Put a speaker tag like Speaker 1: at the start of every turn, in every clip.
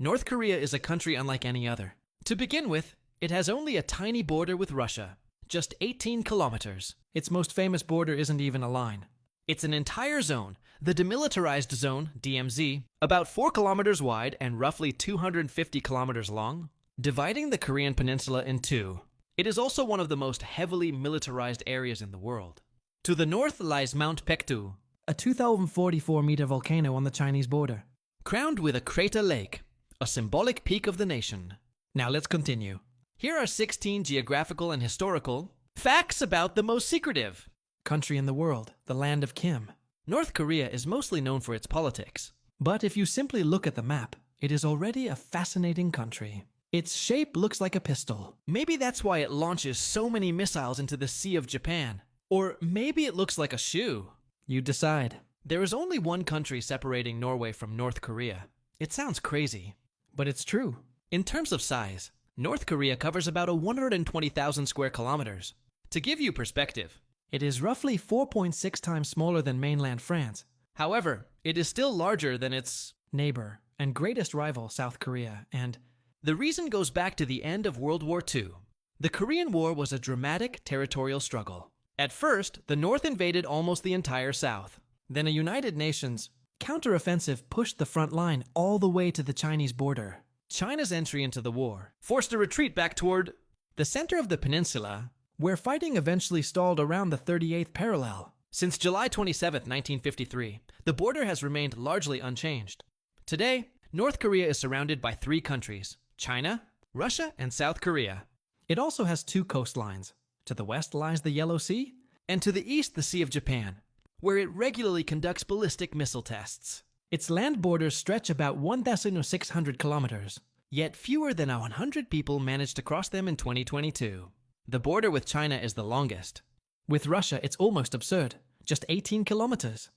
Speaker 1: North Korea is a country unlike any other. To begin with, it has only a tiny border with Russia, just 18 kilometers. Its most famous border isn't even a line. It's an entire zone, the Demilitarized Zone, DMZ, about 4 kilometers wide and roughly 250 kilometers long, dividing the Korean peninsula in two. It is also one of the most heavily militarized areas in the world. To the north lies Mount Paektu, a 2,044-meter volcano on the Chinese border, crowned with a crater lake, a symbolic peak of the nation. Now let's continue. Here are 16 geographical and historical facts about the most secretive country in the world, the land of Kim. North Korea is mostly known for its politics, but if you simply look at the map, it is already a fascinating country. Its shape looks like a pistol. Maybe that's why it launches so many missiles into the Sea of Japan. Or maybe it looks like a shoe. You decide. There is only one country separating Norway from North Korea. It sounds crazy, but it's true. In terms of size, North Korea covers about 120,000 square kilometers. To give you perspective, it is roughly 4.6 times smaller than mainland France. However, it is still larger than its neighbor and greatest rival, South Korea, and the reason goes back to the end of World War II. The Korean War was a dramatic territorial struggle. At first, the North invaded almost the entire South. Then a United Nations counteroffensive pushed the front line all the way to the Chinese border. China's entry into the war forced a retreat back toward the center of the peninsula, where fighting eventually stalled around the 38th parallel. Since July 27, 1953, the border has remained largely unchanged. Today, North Korea is surrounded by three countries: China, Russia, and South Korea. It also has two coastlines. To the west lies the Yellow Sea, and to the east the Sea of Japan, where it regularly conducts ballistic missile tests. Its land borders stretch about 1,600 kilometers, yet fewer than 100 people managed to cross them in 2022. The border with China is the longest. With Russia, it's almost absurd, just 18 kilometers.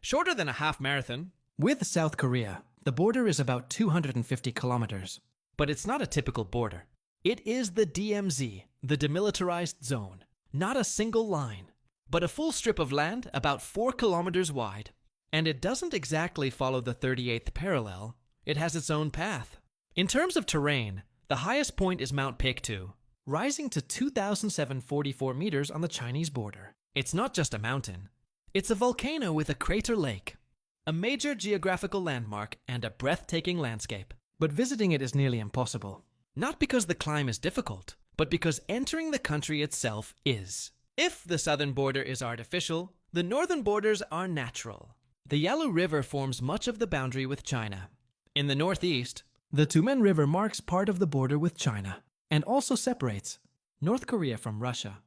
Speaker 1: Shorter than a half marathon. With South Korea, the border is about 250 kilometers. But it's not a typical border. It is the DMZ, the Demilitarized Zone. Not a single line, but a full strip of land about 4 kilometers wide. And it doesn't exactly follow the 38th parallel. It has its own path. In terms of terrain, the highest point is Mount Paektu, rising to 2,744 meters on the Chinese border. It's not just a mountain. It's a volcano with a crater lake, a major geographical landmark, and a breathtaking landscape. But visiting it is nearly impossible. Not because the climb is difficult, but because entering the country itself is. If the southern border is artificial, the northern borders are natural. The Yalu River forms much of the boundary with China. In the northeast, the Tumen River marks part of the border with China and also separates North Korea from Russia.